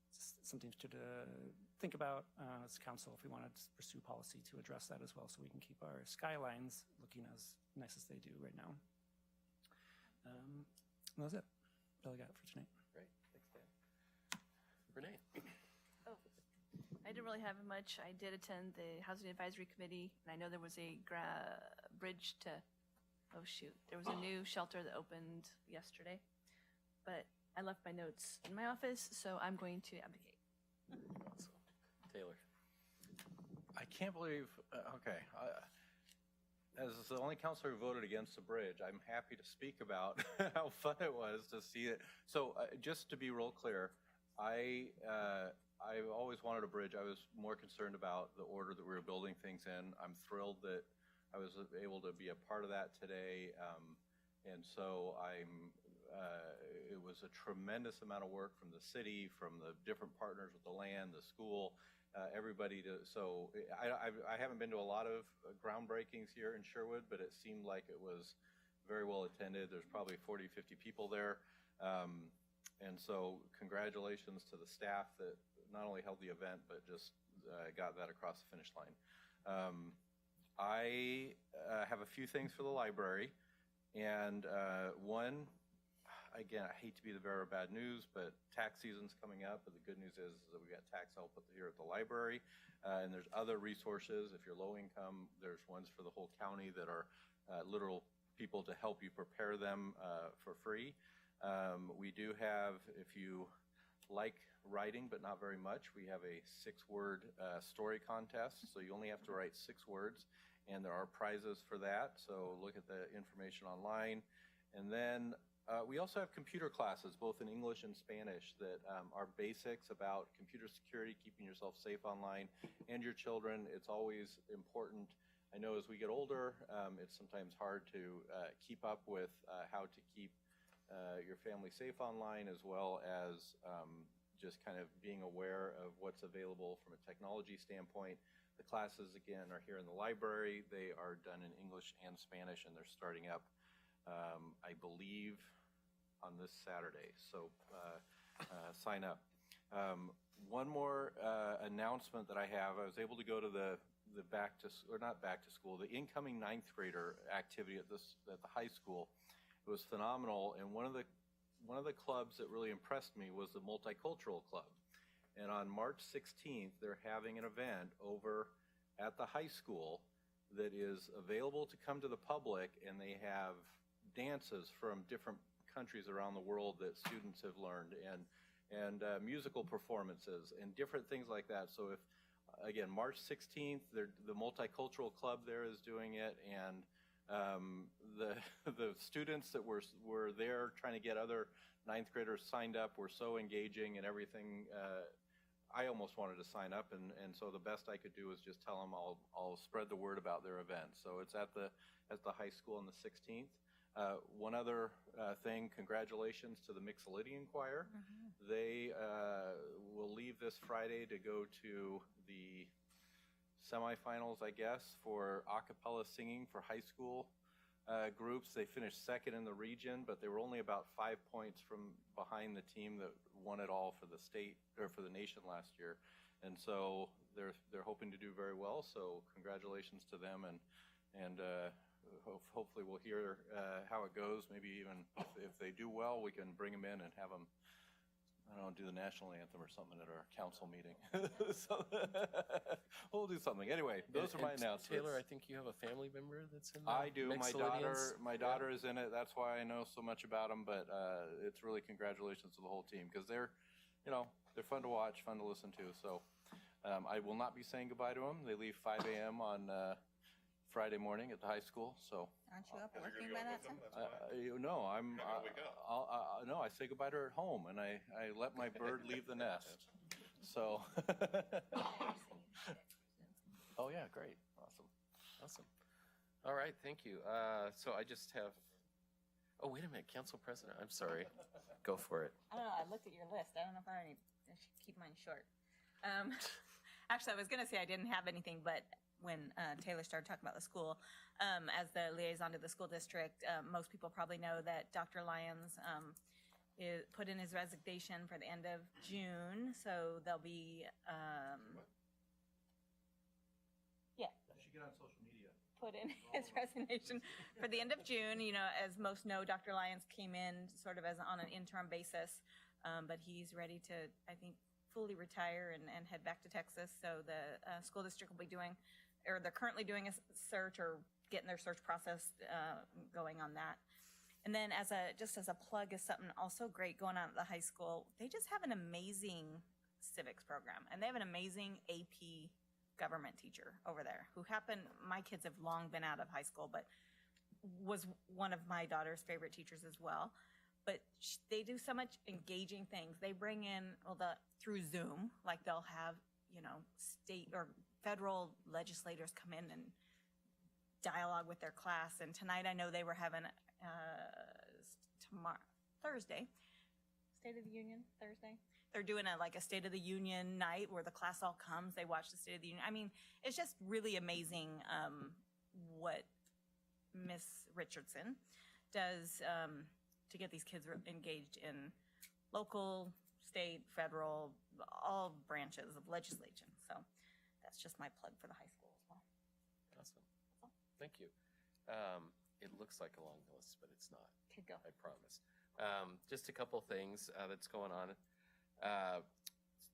it's something to think about as council if we want to pursue policy to address that as well, so we can keep our skylines looking as nice as they do right now. That was it. That's all I got for tonight. Great. Thanks, Dan. Renee. I didn't really have much. I did attend the Housing Advisory Committee, and I know there was a bridge to, there was a new shelter that opened yesterday, but I left my notes in my office, so I'm going to abdicate. Awesome. Taylor. I can't believe, as the only counselor who voted against the bridge, I'm happy to speak about how fun it was to see it. So just to be real clear, I've always wanted a bridge. I was more concerned about the order that we were building things in. I'm thrilled that I was able to be a part of that today. And so it was a tremendous amount of work from the city, from the different partners with the land, the school. everybody to, so I haven't been to a lot of groundbreakings here in Sherwood, but it seemed like it was very well attended. There's probably 40, 50 people there. And so congratulations to the staff that not only held the event, but just got that across the finish line. I have a few things for the library. And one, again, I hate to be the bearer of bad news, but tax season's coming up, but the good news is that we got tax help here at the library, and there's other resources. If you're low income, there's ones for the whole county that are literal people to help you prepare them for free. We do have, if you like writing but not very much, we have a 6-word story contest, so you only have to write 6 words, and there are prizes for that, so look at the information online. And then we also have computer classes, both in English and Spanish, that are basics about computer security, keeping yourself safe online, and your children. It's always important. I know as we get older, it's sometimes hard to keep up with how to keep your family safe online, as well as just kind of being aware of what's available from a technology standpoint. The classes, again, are here in the library. They are done in English and Spanish, and they're starting up, I believe, on this Saturday. So sign up. One more announcement that I have. I was able to go to the not back to school, the incoming 9th grader activity at the high school. It was phenomenal, and one of the clubs that really impressed me was the Multicultural Club. And on March 16th, they're having an event over at the high school that is available to come to the public, and they have dances from different countries around the world that students have learned, and musical performances and different things like that. So if, again, March 16th, the Multicultural Club there is doing it, and the students that were there trying to get other 9th graders signed up were so engaging and everything. I almost wanted to sign up, and so the best I could do was just tell them I'll spread the word about their event. So it's at the high school on the 16th. One other thing, congratulations to the Mixolydian Choir. Mm-hmm. They will leave this Friday to go to the semifinals, I guess, for a cappella singing for high school groups. They finished 2nd in the region, but they were only about 5 points from behind the team that won it all for the state or for the nation last year. And so they're hoping to do very well. So congratulations to them, and hopefully we'll hear how it goes. Maybe even if they do well, we can bring them in and have them, I don't know, do the national anthem or something at our council meeting. So we'll do something. Anyway, those are my announcements. Taylor, I think you have a family member that's in the I do. Mixolydians. My daughter is in it. That's why I know so much about them. But it's really congratulations to the whole team, because they're fun to watch, fun to listen to. So I will not be saying goodbye to them. They leave 5 a.m. on Friday morning at the high school. So Aren't you up and working by that time? no, no, I say goodbye to her at home, and I let my bird leave the nest. So. Oh yeah, great, awesome. All right, thank you. So I just have. Oh wait a minute, Council President. I'm sorry. Go for it. I don't know. I looked at your list. I don't know if I should keep mine short. Actually, I was going to say I didn't have anything, but when Taylor started talking about the school, as the liaison to the school district, most people probably know that Dr. Lyons put in his resignation for the end of June. So there'll be, She get on social media. put in his resignation for the end of June. You know, as most know, Dr. Lyons came in sort of as on an interim basis, but he's ready to, I think, fully retire and head back to Texas. So the school district will be doing, or they're currently doing a search or getting their search process going on that. And then just as a plug is something also great going on at the high school, they just have an amazing civics program, and they have an amazing AP government teacher over there who my kids have long been out of high school, but was one of my daughter's favorite teachers as well. But they do so much engaging things. They bring in, through Zoom, like they'll have, state or federal legislators come in and dialogue with their class. And tonight I know they were having Thursday, State of the Union, Thursday. they're doing a State of the Union night where the class all comes. They watch the State of the Union. I mean, it's just really amazing what Miss Richardson does to get these kids engaged in local, state, federal, all branches of legislation. So that's just my plug for the high school as well. Awesome. Thank you. It looks like a long list, but it's not. Okay, go. I promise. Just a couple things that's going on.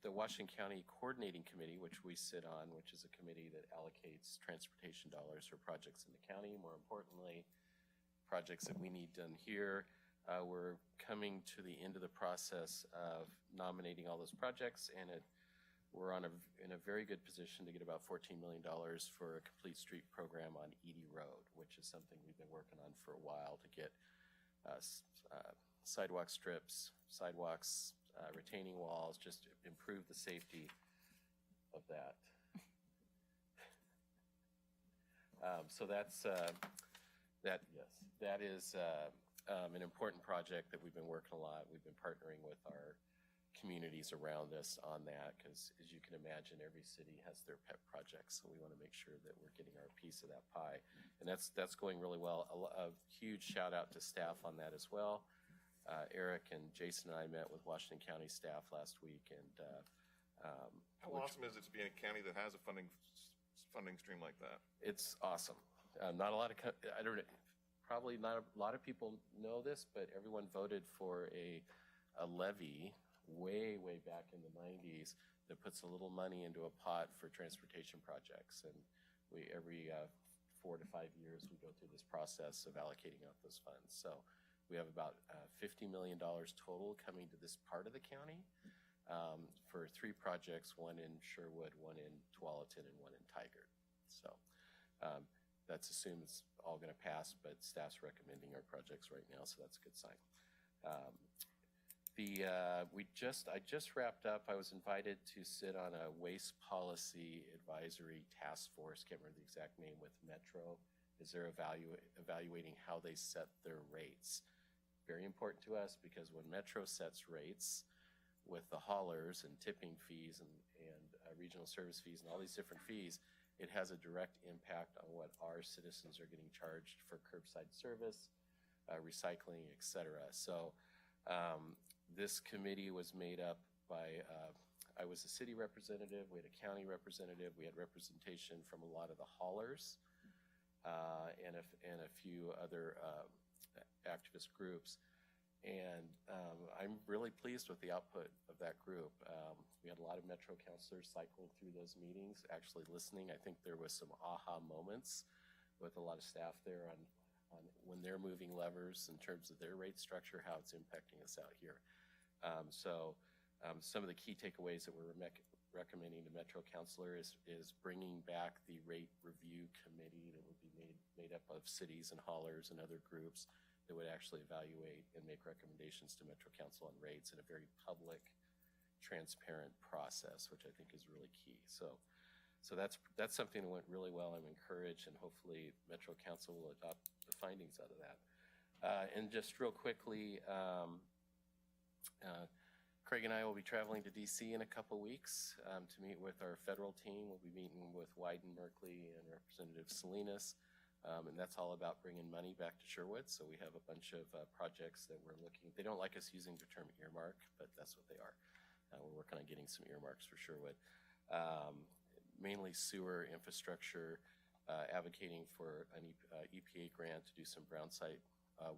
The Washington County Coordinating Committee, which we sit on, which is a committee that allocates transportation dollars for projects in the county. More importantly, projects that we need done here. We're coming to the end of the process of nominating all those projects, and we're in a very good position to get about $14 million for a complete street program on Edie Road, which is something we've been working on for a while to get sidewalk strips, sidewalks, retaining walls, just to improve the safety of that. So that is an important project that we've been working a lot. We've been partnering with our communities around us on that because, as you can imagine, every city has their pet projects, so we want to make sure that we're getting our piece of that pie, and that's going really well. A huge shout out to staff on that as well. Eric and Jason and I met with Washington County staff last week, and how awesome is it to be in a county that has a funding stream like that? It's awesome. Not a lot of probably not a lot of people know this, but everyone voted for a levy way back in the 90s that puts a little money into a pot for transportation projects, and we every 4 to 5 years we go through this process of allocating out those funds. So we have about $50 million total coming to this part of the county for 3 projects, one in Sherwood, one in Tualatin, and one in Tigard. So that's assumed it's all going to pass, but staff's recommending our projects right now, so that's a good sign. I just wrapped up. I was invited to sit on a waste policy advisory task force. Can't remember the exact name, with Metro. Is they're evaluating how they set their rates. Very important to us because when Metro sets rates with the haulers and tipping fees and regional service fees and all these different fees, it has a direct impact on what our citizens are getting charged for curbside service, recycling, etc. So this committee was made up by, I was a city representative, we had a county representative, we had representation from a lot of the haulers, and a few other activist groups. And I'm really pleased with the output of that group. We had a lot of Metro councilors cycling through those meetings, actually listening. I think there was some aha moments with a lot of staff there on when they're moving levers in terms of their rate structure, how it's impacting us out here. Some of the key takeaways that we're recommending to Metro Councilor is bringing back the rate review committee that would be made up of cities and haulers and other groups that would actually evaluate and make recommendations to Metro Council on rates in a very public, transparent process, which I think is really key. So that's something that went really well. I'm encouraged, and hopefully Metro Council will adopt the findings out of that. And just real quickly, Craig and I will be traveling to DC in a couple weeks to meet with our federal team. We'll be meeting with Wyden Merkley and Representative Salinas. And that's all about bringing money back to Sherwood. So we have a bunch of projects that we're looking. They don't like us using the term earmark, but that's what they are. We're working on getting some earmarks for Sherwood. Mainly sewer infrastructure, advocating for an EPA grant to do some brown site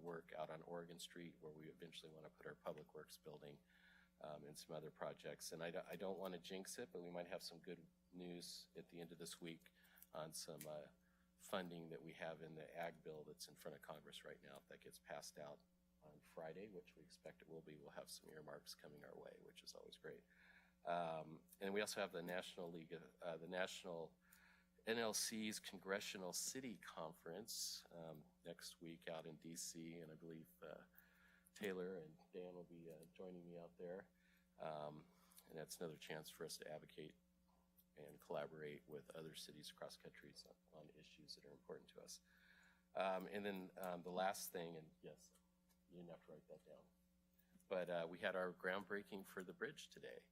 work out on Oregon Street, where we eventually want to put our public works building, and some other projects. And I don't want to jinx it, but we might have some good news at the end of this week on some funding that we have in the ag bill that's in front of Congress right now. If that gets passed out on Friday, which we expect it will be, we'll have some earmarks coming our way, which is always great. And we also have the National League, the National NLC's Congressional City Conference next week out in DC, and I believe Taylor and Dan will be joining me out there. And that's another chance for us to advocate and collaborate with other cities across countries on issues that are important to us. And then the last thing, and yes, you didn't have to write that down. But we had our groundbreaking for the bridge today,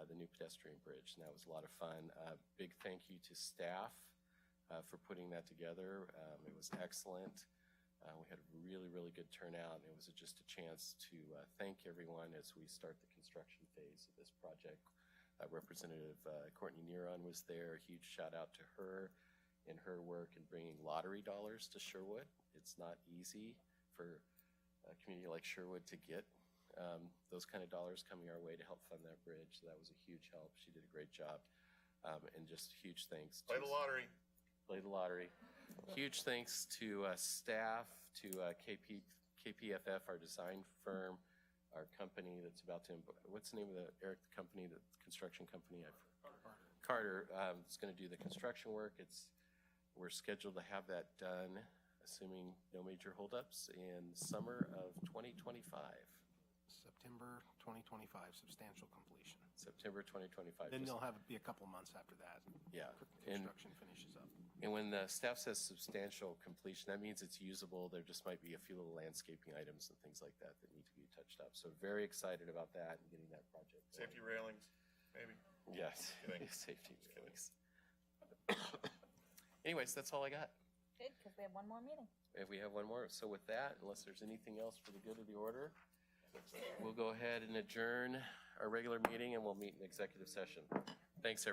the new pedestrian bridge, and that was a lot of fun. Big thank you to staff for putting that together. It was excellent. We had a really, really good turnout, and it was just a chance to thank everyone as we start the construction phase of this project. Representative Courtney Neron was there. A huge shout out to her in her work in bringing lottery dollars to Sherwood. It's not easy for a community like Sherwood to get those kind of dollars coming our way to help fund that bridge. So that was a huge help. She did a great job. And just huge thanks. Play the lottery. Play the lottery. Huge thanks to staff, to KPFF, our design firm, our company that's about to, what's the name of the company, the construction company? Carter is going to do the construction work. We're scheduled to have that done, assuming no major holdups, in summer of 2025. September 2025, substantial completion. September 2025. Then there'll be a couple months after that. Yeah. Construction finishes up. And when the staff says substantial completion, that means it's usable. There just might be a few little landscaping items and things like that that need to be touched up. So very excited about that and getting that project going. Safety railings, maybe. Yes, Kidding. safety railings. Anyways, that's all I got. Good, because we have one more meeting. If we have one more. So with that, unless there's anything else for the good of the order, we'll go ahead and adjourn our regular meeting and we'll meet in executive session. Thanks, everybody.